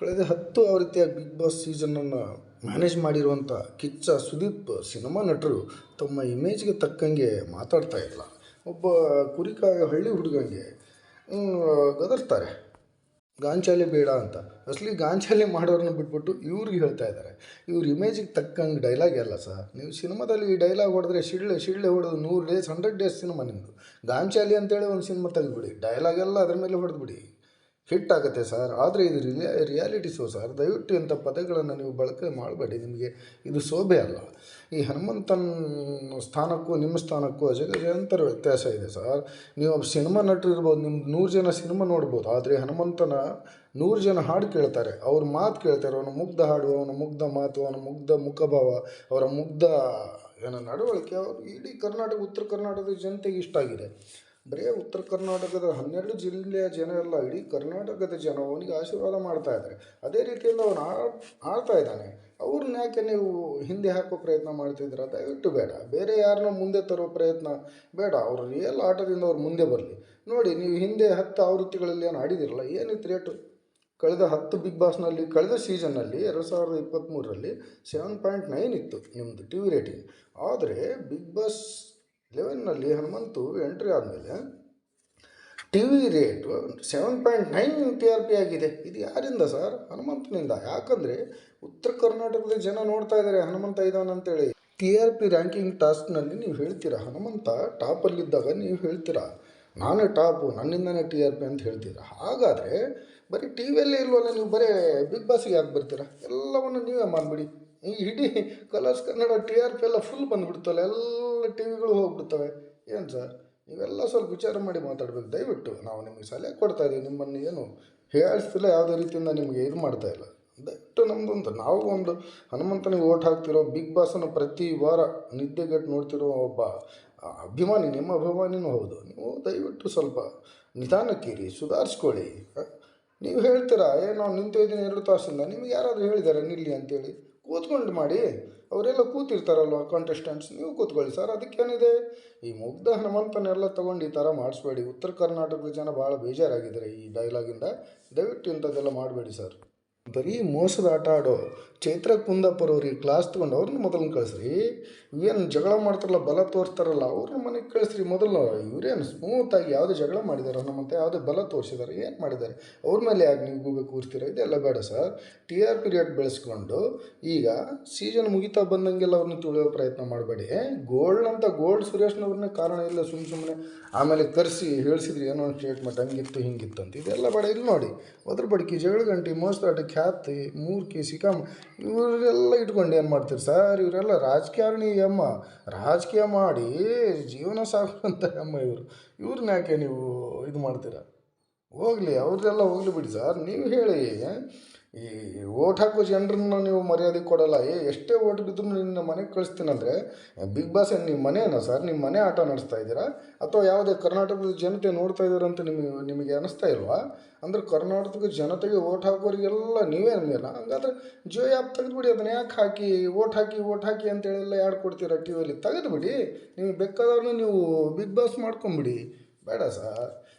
ಕಳೆದ 10 ಆವೃತ್ತಿಯಾಗಿ big boss ಸೀಸನನ್ನು manage ಮಾಡಿರುವಂಥ Kichcha Sudeep cinema ನಟರು ತಮ್ಮ ಇಮೇಜ್ಗೆ ತಕ್ಕಂಗೆ ಮಾತಾಡ್ತಾ ಇಲ್ಲ. ಒಬ್ಬ ಕುರಿಕಾಯ ಹಳ್ಳಿ ಹುಡುಗಂಗೆ ಗದರ್ತಾರೆ, ಗಾಂಚಾಲಿ ಬೇಡ ಅಂತ. ಅಸಲಿ ಗಾಂಚಾಲಿ ಮಾಡೋರನ್ನ ಬಿಟ್ಬಿಟ್ಟು ಇವ್ರಿಗೆ ಹೇಳ್ತಾ ಇದ್ದಾರೆ. ಇವ್ರ ಇಮೇಜಿಗೆ ತಕ್ಕಂಗೆ ಡೈಲಾಗ್ ಅಲ್ಲ ಸರ್. ನೀವು ಸಿನಿಮಾದಲ್ಲಿ ಈ ಡೈಲಾಗ್ ಹೊಡೆದ್ರೆ ಶಿಳ್ಳೆ ಹೊಡೆದು 100 ಡೇಸ್ 100 ಡೇಸ್ ಸಿನಿಮಾ ನಿಮ್ಮದು. ಗಾಂಚಾಲಿ ಅಂತೇಳಿ ಒಂದು ಸಿನಿಮಾ ತೆಗೆದುಬಿಡಿ, ಡೈಲಾಗೆಲ್ಲ ಅದ್ರ ಮೇಲೆ ಹೊಡೆದ್ಬಿಡಿ, ಹಿಟ್ ಆಗುತ್ತೆ ಸರ್. ಆದರೆ ಇದು ರಿಯಾಲಿಟಿ ಶೋ ಸರ್. ದಯವಿಟ್ಟು ಇಂಥ ಪದಗಳನ್ನು ನೀವು ಬಳಕೆ ಮಾಡಬೇಡಿ, ನಿಮಗೆ ಇದು ಶೋಭೆ ಅಲ್ಲ. ಈ ಹನುಮಂತನ ಸ್ಥಾನಕ್ಕೂ ನಿಮ್ಮ ಸ್ಥಾನಕ್ಕೂ ಅಜಗಜಾಂತರ ವ್ಯತ್ಯಾಸ ಇದೆ ಸರ್. ನೀವು ಸಿನಿಮಾ ನಟರು ಇರ್ಬೋದು, ನಿಮ್ದು 100 ಜನ ಸಿನಿಮಾ ನೋಡ್ಬೋದು, ಆದರೆ ಹನುಮಂತನ 100 ಜನ ಹಾಡು ಕೇಳ್ತಾರೆ, ಅವ್ರ ಮಾತು ಕೇಳ್ತಾರೆ. ಅವನ ಮುಗ್ಧ ಹಾಡು, ಅವನ ಮುಗ್ಧ ಮಾತು, ಅವನ ಮುಗ್ಧ ಮುಖಭಾವ, ಅವರ ಮುಗ್ಧ ನಡವಳಿಕೆ ಅವರು ಇಡೀ ಕರ್ನಾಟಕ, ಉತ್ತರ ಕರ್ನಾಟಕದ ಜನತೆಗೆ ಇಷ್ಟ ಆಗಿದೆ. ಬರೀ ಉತ್ತರ ಕರ್ನಾಟಕದ 12 ಜಿಲ್ಲೆಯ ಜನ ಎಲ್ಲ, ಇಡೀ ಕರ್ನಾಟಕದ ಜನ ಅವನಿಗೆ ಆಶೀರ್ವಾದ ಮಾಡ್ತಾ ಇದ್ದಾರೆ. ಅದೇ ರೀತಿಯಿಂದ ಅವನು ಆಡ್ತಾ ಇದ್ದಾನೆ. ಅವ್ರನ್ನ ಯಾಕೆ ನೀವು ಹಿಂದೆ ಹಾಕೋ ಪ್ರಯತ್ನ ಮಾಡ್ತಿದ್ದೀರ? ದಯವಿಟ್ಟು ಬೇಡ. ಬೇರೆ ಯಾರನ್ನ ಮುಂದೆ ತರೋ ಪ್ರಯತ್ನ ಬೇಡ. ಅವರು ರಿಯಲ್ ಆಟದಿಂದ ಅವ್ರು ಮುಂದೆ ಬರಲಿ. ನೋಡಿ, ನೀವು ಹಿಂದೆ 10 ಆವೃತ್ತಿಗಳಲ್ಲಿ ಏನು ಆಡಿದಿರಲ್ಲ, ಏನಿತ್ತು ರೇಟು? ಕಳೆದ 10 ಬಿಗ್ ಬಾಸ್ನಲ್ಲಿ, ಕಳೆದ ಸೀಸನ್ನಲ್ಲಿ 2023ರಲ್ಲಿ 7.9 ಇತ್ತು ನಿಮ್ಮದು ಟಿ ವಿ ರೇಟಿಂಗ್. ಆದರೆ ಬಿಗ್ ಬಾಸ್ 11ನಲ್ಲಿ ಹನುಮಂತು ಎಂಟ್ರಿ ಆದಮೇಲೆ ಟಿ ವಿ ರೇಟು 7.9 TRP ಆಗಿದೆ. ಇದು ಯಾರಿಂದ ಸರ್? ಹನುಮಂತನಿಂದ. ಯಾಕಂದರೆ ಉತ್ತರ ಕರ್ನಾಟಕದ ಜನ ನೋಡ್ತಾ ಇದ್ದಾರೆ ಹನುಮಂತ ಇದ್ದಾನಂತೇಳಿ. TRP ರ್ಯಾಂಕಿಂಗ್ ಟಾಸ್ಕ್ನಲ್ಲಿ ನೀವು ಹೇಳ್ತೀರಾ, ಹನುಮಂತ ಟಾಪಲ್ಲಿದ್ದಾಗ ನೀವು ಹೇಳ್ತೀರಾ ನಾನೇ ಟಾಪು, ನನ್ನಿಂದನೇ TRP ಅಂತ ಹೇಳ್ತೀರಾ. ಹಾಗಾದರೆ ಬರೀ ಟಿ ವಿಯಲ್ಲೇ ಇಲ್ವಲ್ಲ, ನೀವು ಬರೀ ಬಿಗ್ ಬಾಸಿಗೆ ಯಾಕೆ ಬರ್ತೀರಾ? ಎಲ್ಲವನ್ನು ನೀವೇ ಮಾಡಿಬಿಡಿ. ಈ ಇಡೀ ಕಲರ್ಸ್ ಕನ್ನಡ TRP ಎಲ್ಲ ಫುಲ್ ಬಂದುಬಿಡ್ತಲ್ಲ, ಎಲ್ಲ ಟಿ ವಿಗಳು ಹೋಗ್ಬಿಡ್ತವೆ. ಏನು ಸರ್, ನೀವೆಲ್ಲ ಸ್ವಲ್ಪ ವಿಚಾರ ಮಾಡಿ ಮಾತಾಡಬೇಕು. ದಯವಿಟ್ಟು ನಾವು ನಿಮಗೆ ಸಲಹೆ ಕೊಡ್ತಾ ಇದ್ದೀವಿ, ನಿಮ್ಮನ್ನು ಏನು ಹೇಳಿಸ್ತಿಲ್ಲ, ಯಾವುದೇ ರೀತಿಯಿಂದ ನಿಮಗೆ ಇದು ಮಾಡ್ತಾಯಿಲ್ಲ. ದಯವಿಟ್ಟು ನಮ್ಮದೊಂದು, ನಾವು ಒಂದು ಹನುಮಂತನಿಗೆ ಓಟ್ ಹಾಕ್ತಿರೋ, ಬಿಗ್ ಬಾಸನ್ನು ಪ್ರತಿ ವಾರ ನಿದ್ದೆಗೆಟ್ಟು ನೋಡ್ತಿರೋ ಒಬ್ಬ ಅಭಿಮಾನಿ, ನಿಮ್ಮ ಅಭಿಮಾನಿನೂ ಹೌದು. ನೀವು ದಯವಿಟ್ಟು ಸ್ವಲ್ಪ ನಿಧಾನಕ್ಕಿರಿ, ಸುಧಾರಿಸ್ಕೊಳ್ಳಿ. ನೀವು ಹೇಳ್ತೀರಾ ನಾವು ನಿಂತಿದ್ದೀನಿ 2 ತಾಸಿಂದ, ನಿಮಗೆ ಯಾರಾದರೂ ಹೇಳಿದ್ದಾರೆ ನಿಲ್ಲಿ ಅಂತೇಳಿ? ಕೂತ್ಕೊಂಡು ಮಾಡಿ. ಅವರೆಲ್ಲ ಕೂತಿರ್ತಾರಲ್ವ ಕಾಂಟೆಸ್ಟೆಂಟ್ಸ್, ನೀವು ಕೂತ್ಕೊಳ್ಳಿ ಸರ್, ಅದಕ್ಕೇನಿದೆ? ಈ ಮುಗ್ಧ ಹನುಮಂತನೆಲ್ಲ ತೊಗೊಂಡು ಈ ಥರ ಮಾಡಿಸ್ಬೇಡಿ. ಉತ್ತರ ಕರ್ನಾಟಕದ ಜನ ಭಾಳ ಬೇಜಾರಾಗಿದ್ದಾರೆ ಈ ಡೈಲಾಗಿಂದ. ದಯವಿಟ್ಟು ಇಂಥದ್ದೆಲ್ಲ ಮಾಡಬೇಡಿ ಸರ್. ಬರೀ ಮೋಸದ ಆಟ ಆಡೋ ಚೈತ್ರ ಕುಂದಾಪುರವ್ರಿಗೆ ಕ್ಲಾಸ್ ತೊಗೊಂಡು ಅವ್ರನ್ನ ಮೊದಲು ಕಳಿಸ್ರಿ. ಏನು ಜಗಳ ಮಾಡ್ತಾರಲ್ಲ, ಬಲ ತೋರಿಸ್ತಾರಲ್ಲ, ಅವ್ರನ್ನ ಮನೆಗೆ ಕಳಿಸ್ರಿ ಮೊದಲು. ಇವರೇನು ಸ್ಮೂತಾಗಿ ಯಾವುದೇ ಜಗಳ ಮಾಡಿದ್ದಾರೆ ಹನುಮಂತ, ಯಾವುದೇ ಬಲ ತೋರಿಸಿದ್ದಾರೆ, ಏನು ಮಾಡಿದ್ದಾರೆ? ಅವ್ರ ಮೇಲೆ ಯಾಕೆ ನೀವು ಗೂಬೆ ಕೂರಿಸ್ತೀರ? ಇದೆಲ್ಲ ಬೇಡ ಸರ್. TRP ರೇಟ್ ಬೆಳೆಸ್ಕೊಂಡು ಈಗ ಸೀಸನ್ ಮುಗಿತಾ ಬಂದಂಗೆಲ್ಲ ಅವ್ರನ್ನ ತುಳಿಯೋ ಪ್ರಯತ್ನ ಮಾಡಬೇಡಿ. ಗೋಲ್ಡ್ ಸುರೇಶ್ನವ್ರನ್ನೇ ಕಾರಣ ಇಲ್ಲ ಸುಮ್ಮನೆ ಆಮೇಲೆ ಕರೆಸಿ ಹೇಳಿಸಿದ್ರಿ ಏನೋ ಸ್ಟೇಟ್ಮೆಂಟ್ ಹಂಗಿತ್ತು ಹಿಂಗಿತ್ತು ಅಂತ. ಇದೆಲ್ಲ ಬೇಡ. ಇಲ್ಲಿ ನೋಡಿ, ಅದ್ರ ಬಡ್ಕಿ, ಜಗಳ ಗಂಟೆ, ಮೋಸದಾಟ, ಖ್ಯಾತಿ, ಮೂರ್ಖಿ, ಸಿಕಾಮ್, ಇವರೆಲ್ಲ ಇಟ್ಕೊಂಡು ಏನು ಮಾಡ್ತೀರಿ ಸರ್? ಇವರೆಲ್ಲ ರಾಜಕಾರಣಿ ಅಮ್ಮ, ರಾಜಕೀಯ ಮಾಡಿ ಜೀವನ ಸಾಗುವಂಥ ಅಮ್ಮ ಇವ್ರನ್ನ ಯಾಕೆ ನೀವು ಇದು ಮಾಡ್ತೀರಾ? ಹೋಗಲಿ, ಅವ್ರದ್ದೆಲ್ಲ ಹೋಗಲಿ ಬಿಡಿ ಸರ್. ನೀವು ಹೇಳಿ, ಈ ಓಟ್ ಹಾಕೋ ಜನರನ್ನ ನೀವು ಮರ್ಯಾದೆ ಕೊಡಲ್ಲ. ಎಷ್ಟೇ ಓಟ್ ಬಿದ್ದರೂ ನಿನ್ನ ಮನೆಗೆ ಕಳಿಸ್ತೀನಂದರೆ ಬಿಗ್ ಬಾಸ್ ಏನು ನಿಮ್ಮ ಮನೆಯೇನಾ ಸರ್? ನಿಮ್ಮ ಮನೆ ಆಟ ನಡೆಸ್ತಾ ಇದ್ದೀರಾ? ಅಥವಾ ಯಾವುದೇ ಕರ್ನಾಟಕದ ಜನತೆ ನೋಡ್ತಾ ಇದ್ದಾರಂತ ನಿಮಗೆ ಅನ್ನಿಸ್ತಾ ಇಲ್ವಾ? ಅಂದರೆ ಕರ್ನಾಟಕದ ಜನತೆಗೆ ಓಟ್ ಹಾಕೋರಿಗೆಲ್ಲ ನೀವೇ ಅಂದಿಲ್ಲ. ಹಂಗಾದ್ರೆ ಜಿಯೋ ಆ್ಯಪ್ ತೆಗೆದುಬಿಡಿ. ಅದನ್ನು ಯಾಕೆ ಹಾಕಿ ಓಟ್ ಹಾಕಿ ಅಂತೇಳೆಲ್ಲ ಯಾರು ಕೊಡ್ತೀರಾ ಟಿ ವಿಯಲ್ಲಿ? ತೆಗೆದುಬಿಡಿ. ನಿಮಗೆ ಬೇಕಾದವ್ರನ್ನ ನೀವು ಬಿಗ್ ಬಾಸ್ ಮಾಡ್ಕೊಂಬಿಡಿ. ಬೇಡ ಸರ್.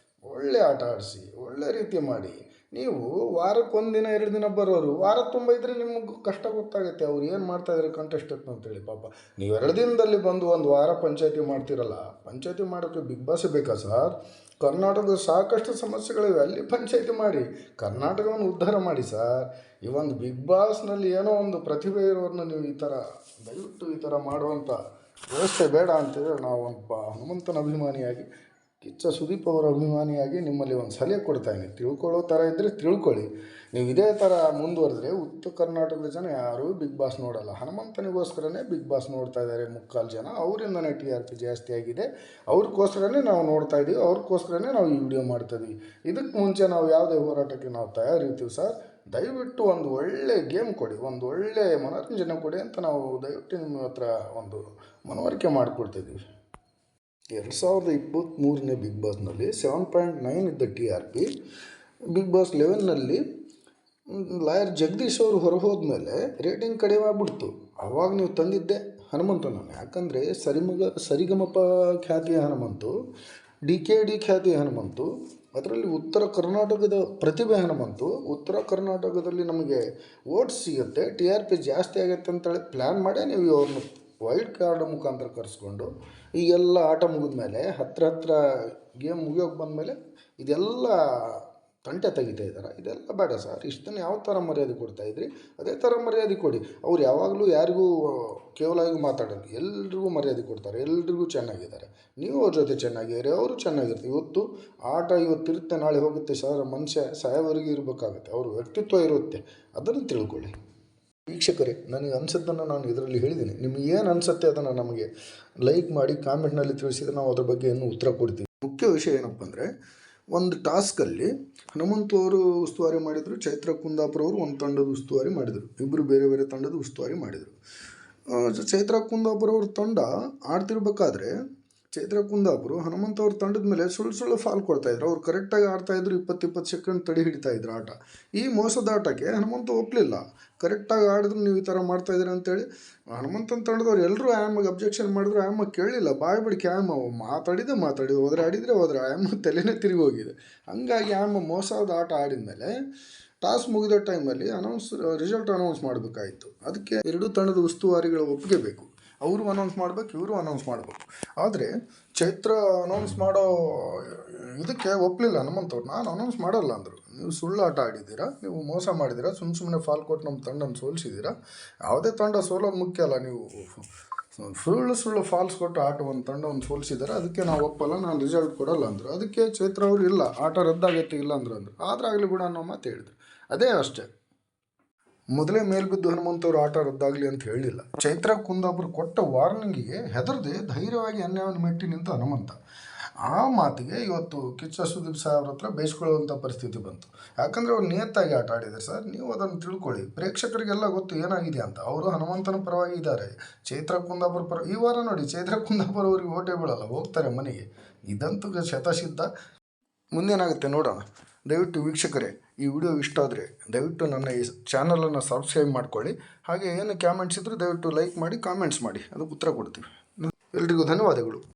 ಒಳ್ಳೆ ಆಟ ಆಡಿಸಿ, ಒಳ್ಳೆ ರೀತಿ ಮಾಡಿ. ನೀವು ವಾರಕ್ಕೆ 1 ದಿನ 2 ದಿನ ಬರೋರು, ವಾರ ತುಂಬ ಇದ್ದರೆ ನಿಮಗೆ ಕಷ್ಟ ಗೊತ್ತಾಗುತ್ತೆ ಅವ್ರು ಏನು ಮಾಡ್ತಾಯಿದ್ದಾರೆ ಕಂಟೆಸ್ಟೆಂಟ್ ಅಂತೇಳಿ. ಪಾಪ ನೀವು 2 ದಿನದಲ್ಲಿ ಬಂದು 1 ವಾರ ಪಂಚಾಯತಿ ಮಾಡ್ತಿರಲ್ಲ. ಪಂಚಾಯತಿ ಮಾಡೋಕ್ಕೆ ಬಿಗ್ ಬಾಸೇ ಬೇಕಾ ಸರ್? ಕರ್ನಾಟಕದ ಸಾಕಷ್ಟು ಸಮಸ್ಯೆಗಳಿವೆ, ಅಲ್ಲಿ ಪಂಚಾಯತಿ ಮಾಡಿ ಕರ್ನಾಟಕವನ್ನು ಉದ್ಧಾರ ಮಾಡಿ ಸರ್. ಈ ಒಂದು ಬಿಗ್ ಬಾಸ್ನಲ್ಲಿ ಏನೋ ಒಂದು ಪ್ರತಿಭೆ ಇರೋರನ್ನ ನೀವು ದಯವಿಟ್ಟು ಈ ಥರ ಮಾಡುವಂಥ ವ್ಯವಸ್ಥೆ ಬೇಡ ಅಂತೇಳಿ ನಾವು ಒಬ್ಬ ಹನುಮಂತನ ಅಭಿಮಾನಿಯಾಗಿ, ಕಿಚ್ಚ ಸುದೀಪ್ ಅವರ ಅಭಿಮಾನಿಯಾಗಿ ನಿಮ್ಮಲ್ಲಿ ಒಂದು ಸಲಹೆ ಕೊಡ್ತಾಯಿದ್ದೀನಿ. ತಿಳ್ಕೊಳ್ಳೋ ಥರ ಇದ್ದರೆ ತಿಳ್ಕೊಳ್ಳಿ. ನೀವು ಇದೇ ಥರ ಮುಂದುವರೆದ್ರೆ ಉತ್ತರ ಕರ್ನಾಟಕದ ಜನ ಯಾರೂ ಬಿಗ್ ಬಾಸ್ ನೋಡಲ್ಲ. ಹನುಮಂತನಿಗೋಸ್ಕರನೇ ಬಿಗ್ ಬಾಸ್ ನೋಡ್ತಾ ಇದ್ದಾರೆ ಮುಕ್ಕಾಲು ಜನ. ಅವರಿಂದನೇ TRP ಜಾಸ್ತಿ ಆಗಿದೆ. ಅವ್ರಿಗೋಸ್ಕರನೇ ನಾವು ನೋಡ್ತಾ ಇದ್ದೀವಿ, ಅವ್ರಿಗೋಸ್ಕರನೇ ನಾವು ಈ ವಿಡಿಯೋ ಮಾಡ್ತಾಯಿದ್ದೀವಿ. ಇದಕ್ಕೆ ಮುಂಚೆ ನಾವು ಯಾವುದೇ ಹೋರಾಟಕ್ಕೆ ನಾವು ತಯಾರಿರ್ತೀವಿ ಸರ್. ದಯವಿಟ್ಟು ಒಂದು ಒಳ್ಳೆ ಗೇಮ್ ಕೊಡಿ, ಒಂದು ಒಳ್ಳೆ ಮನೋರಂಜನೆ ಕೊಡಿ ಅಂತ ನಾವು ದಯವಿಟ್ಟು ನಿಮ್ಮ ಹತ್ರ ಒಂದು ಮನವರಿಕೆ ಮಾಡಿಕೊಡ್ತಿದ್ದೀವಿ. 2023ನೇ ಬಿಗ್ ಬಾಸ್ನಲ್ಲಿ 7.9 ಇದ್ದ TRP, ಬಿಗ್ ಬಾಸ್ 11ನಲ್ಲಿ ಲಾಯರ್ ಜಗದೀಶ್ ಅವರು ಹೊರಹೋದ್ಮೇಲೆ ರೇಟಿಂಗ್ ಕಡಿಮೆ ಆಗ್ಬಿಡ್ತು. ಆವಾಗ ನೀವು ತಂದಿದ್ದೆ ಹನುಮಂತನನ್ನು. ಯಾಕಂದರೆ ಸರಿಗಮಪ ಖ್ಯಾತಿಯ ಹನುಮಂತು, DKD ಖ್ಯಾತಿಯ ಹನುಮಂತು, ಅದರಲ್ಲಿ ಉತ್ತರ ಕರ್ನಾಟಕದ ಪ್ರತಿಭೆ ಹನುಮಂತು ಉತ್ತರ ಕರ್ನಾಟಕದಲ್ಲಿ ನಮಗೆ ಓಟ್ಸ್ ಸಿಗುತ್ತೆ, ಟಿ ಆರ್ ಪಿ ಜಾಸ್ತಿ ಆಗುತ್ತೆ ಅಂತೇಳಿ ಪ್ಲ್ಯಾನ್ ಮಾಡೇ ನೀವು ಅವ್ರನ್ನ ವೈಲ್ಡ್ ಕಾರ್ಡ್ ಮುಖಾಂತರ ಕರೆಸ್ಕೊಂಡು ಈಗೆಲ್ಲ ಆಟ ಮುಗಿದ್ಮೇಲೆ ಹತ್ರ ಗೇಮ್ ಮುಗಿಯೋಕೆ ಬಂದಮೇಲೆ ಇದೆಲ್ಲ ತಂಟೆ ತೆಗಿತಾ ಇದ್ದಾರೆ. ಇದೆಲ್ಲ ಬೇಡ ಸರ್. ಇಷ್ಟನ್ನು ಯಾವ ಥರ ಮರ್ಯಾದೆ ಕೊಡ್ತಾಯಿದ್ರಿ ಅದೇ ಥರ ಮರ್ಯಾದೆ ಕೊಡಿ. ಅವ್ರು ಯಾವಾಗಲೂ ಯಾರಿಗೂ ಕೇವಲವಾಗಿ ಮಾತಾಡೋದು, ಎಲ್ರಿಗೂ ಮರ್ಯಾದೆ ಕೊಡ್ತಾರೆ, ಎಲ್ರಿಗೂ ಚೆನ್ನಾಗಿದ್ದಾರೆ. ನೀವು ಅವ್ರ ಜೊತೆ ಚೆನ್ನಾಗಿದ್ದಾರೆ, ಅವರು ಚೆನ್ನಾಗಿರ್ತಾರೆ. ಇವತ್ತು ಆಟ ಇವತ್ತಿರುತ್ತೆ, ನಾಳೆ ಹೋಗುತ್ತೆ ಸರ್. ಮನುಷ್ಯ ಸಾಯೋವರೆಗೆ ಇರಬೇಕಾಗುತ್ತೆ, ಅವ್ರ ವ್ಯಕ್ತಿತ್ವ ಇರುತ್ತೆ, ಅದನ್ನು ತಿಳ್ಕೊಳ್ಳಿ. ವೀಕ್ಷಕರೇ, ನನಗೆ ಅನಿಸೋದನ್ನು ನಾನು ಇದರಲ್ಲಿ ಹೇಳಿದ್ದೀನಿ. ನಿಮಗೆ ಏನು ಅನಿಸುತ್ತೆ ಅದನ್ನು ನಮಗೆ ಲೈಕ್ ಮಾಡಿ ಕಾಮೆಂಟ್ನಲ್ಲಿ ತಿಳಿಸಿದರೆ ನಾವು ಅದ್ರ ಬಗ್ಗೆ ಇನ್ನೂ ಉತ್ತರ ಕೊಡ್ತೀವಿ. ಮುಖ್ಯ ವಿಷಯ ಏನಪ್ಪ ಅಂದರೆ, ಒಂದು ಟಾಸ್ಕಲ್ಲಿ ಹನುಮಂತು ಅವರು ಉಸ್ತುವಾರಿ ಮಾಡಿದರು, ಚೈತ್ರ ಕುಂದಾಪುರ ಅವರು ಒಂದು ತಂಡದ ಉಸ್ತುವಾರಿ ಮಾಡಿದರು. ಇಬ್ಬರು ಬೇರೆ ಬೇರೆ ತಂಡದ ಉಸ್ತುವಾರಿ ಮಾಡಿದರು. ಚೈತ್ರ ಕುಂದಾಪುರ ಅವ್ರ ತಂಡ ಆಡ್ತಿರ್ಬೇಕಾದ್ರೆ ಚೈತ್ರ ಕುಂದಾಪುರ ಹನುಮಂತ ಅವ್ರ ತಂಡದ ಮೇಲೆ ಸುಳ್ಳು ಫಾಲ್ ಕೊಡ್ತಾಯಿದ್ರು. ಅವ್ರು ಕರೆಕ್ಟಾಗಿ ಆಡ್ತಾಯಿದ್ರು, 20 ಸೆಕೆಂಡ್ ತಡೆ ಹಿಡಿತಾಯಿದ್ರು ಆಟ. ಈ ಮೋಸದ ಆಟಕ್ಕೆ ಹನುಮಂತ ಒಪ್ಪಲಿಲ್ಲ. ಕರೆಕ್ಟಾಗಿ ಆಡಿದ್ರು ನೀವು ಈ ಥರ ಮಾಡ್ತಾಯಿದ್ದೀರಿ ಅಂತೇಳಿ ಹನುಮಂತನ ತಂಡದವ್ರು ಎಲ್ಲರೂ ಆಯಮ್ಮಗೆ ಅಬ್ಜೆಕ್ಷನ್ ಮಾಡಿದ್ರು. ಆಯಮ್ಮ ಕೇಳಲಿಲ್ಲ, ಬಾಯಿ ಬಿಡಿಕೆ ಆಯಮ್ಮ ಮಾತಾಡಿದೆ ಹೋದರೆ ಆಯಮ್ಮ ತಲೆನೇ ತಿರುಗಿ ಹೋಗಿದೆ. ಹಂಗಾಗಿ ಆಯಮ್ಮ ಮೋಸದ ಆಟ ಆಡಿದ ಟಾಸ್ ಮುಗಿದ ಟೈಮಲ್ಲಿ ರಿಸಲ್ಟ್ ಅನೌನ್ಸ್ ಮಾಡಬೇಕಾಯಿತು. ಅದಕ್ಕೆ ಎರಡೂ ತಂಡದ ಉಸ್ತುವಾರಿಗಳ ಒಪ್ಪಿಗೆ ಬೇಕು. ಅವರು ಅನೌನ್ಸ್ ಮಾಡಬೇಕು, ಇವರು ಅನೌನ್ಸ್ ಮಾಡಬೇಕು. ಆದರೆ ಚೈತ್ರ ಅನೌನ್ಸ್ ಮಾಡೋ ಇದಕ್ಕೆ ಒಪ್ಪಲಿಲ್ಲ ಹನುಮಂತವ್ರು. ನಾನು ಅನೌನ್ಸ್ ಮಾಡಲ್ಲ ಅಂದರು. ನೀವು ಸುಳ್ಳು ಆಟ ಆಡಿದ್ದೀರಾ, ನೀವು ಮೋಸ ಮಾಡಿದ್ದೀರಾ, ಸುಮ್ಮನೆ ಫಾಲ್ ಕೊಟ್ಟು ನಮ್ಮ ತಂಡನ ಸೋಲಿಸಿದ್ದೀರಾ. ಯಾವುದೇ ತಂಡ ಸೋಲೋದು ಮುಖ್ಯ ಅಲ್ಲ. ನೀವು ಸುಳ್ಳು ಫಾಲ್ಸ್ ಕೊಟ್ಟು ಆಟ ಒಂದು ತಂಡವನ್ನು ಸೋಲಿಸಿದ್ದಾರೆ, ಅದಕ್ಕೆ ನಾವು ಒಪ್ಪಲ್ಲ, ನಾನು ರಿಸಲ್ಟ್ ಕೊಡಲ್ಲ ಅಂದರು. ಅದಕ್ಕೆ ಚೈತ್ರ ಅವರು ಇಲ್ಲ, ಆಟ ರದ್ದಾಗೈತೆ ಇಲ್ಲ ಅಂದರು. ಆದ್ರೆ ಆಗಲಿ ಬಿಡ ಅನ್ನೋ ಮಾತು ಹೇಳಿದ್ರು. ಅದೇ ಅಷ್ಟೇ. ಮೊದಲೇ ಮೇಲ್ಬಿದ್ದು ಹನುಮಂತವ್ರು ಆಟ ರದ್ದಾಗಲಿ ಅಂತ ಹೇಳಿಲ್ಲ. ಚೈತ್ರ ಕುಂದಾಪುರ ಕೊಟ್ಟ ವಾರ್ನಿಂಗಿಗೆ ಹೆದರದೆ ಧೈರ್ಯವಾಗಿ ಅನ್ಯಾಯವನ್ನು ಮೆಟ್ಟಿ ನಿಂತ ಹನುಮಂತ. ಆ ಮಾತಿಗೆ ಇವತ್ತು ಕಿಚ್ಚ ಸುದೀಪ್ ಸಾಹೇಬ್ರ ಹತ್ರ ಬೇಯಿಸ್ಕೊಳ್ಳುವಂಥ ಪರಿಸ್ಥಿತಿ ಬಂತು. ಯಾಕಂದರೆ ಅವ್ರು ನಿಯತ್ತಾಗಿ ಆಟ ಆಡಿದ್ದಾರೆ ಸರ್. ನೀವು ಅದನ್ನು ತಿಳ್ಕೊಳ್ಳಿ. ಪ್ರೇಕ್ಷಕರಿಗೆಲ್ಲ ಗೊತ್ತು ಏನಾಗಿದೆ ಅಂತ. ಅವರು ಹನುಮಂತನ ಪರವಾಗಿ ಇದ್ದಾರೆ, ಚೈತ್ರ ಕುಂದಾಪುರ ಪರ. ಈ ವಾರ ನೋಡಿ, ಚೈತ್ರ ಕುಂದಾಪುರ ಅವ್ರಿಗೆ ಓಟೇ ಬೀಳಲ್ಲ, ಹೋಗ್ತಾರೆ ಮನೆಗೆ. ಇದಂತೂ ಶತಸಿದ್ಧ. ಮುಂದೇನಾಗುತ್ತೆ ನೋಡೋಣ. ದಯವಿಟ್ಟು ವೀಕ್ಷಕರೇ, ಈ ವಿಡಿಯೋ ಇಷ್ಟ ಆದರೆ ದಯವಿಟ್ಟು ನನ್ನ ಈ ಚಾನಲನ್ನು ಸಬ್ಸ್ಕ್ರೈಬ್ ಮಾಡ್ಕೊಳ್ಳಿ. ಹಾಗೆ ಏನು ಕಾಮೆಂಟ್ಸ್ ಇದ್ದರೂ ದಯವಿಟ್ಟು ಲೈಕ್ ಮಾಡಿ, ಕಾಮೆಂಟ್ಸ್ ಮಾಡಿ, ಅದಕ್ಕೆ ಉತ್ತರ ಕೊಡ್ತೀವಿ. ಎಲ್ರಿಗೂ ಧನ್ಯವಾದಗಳು.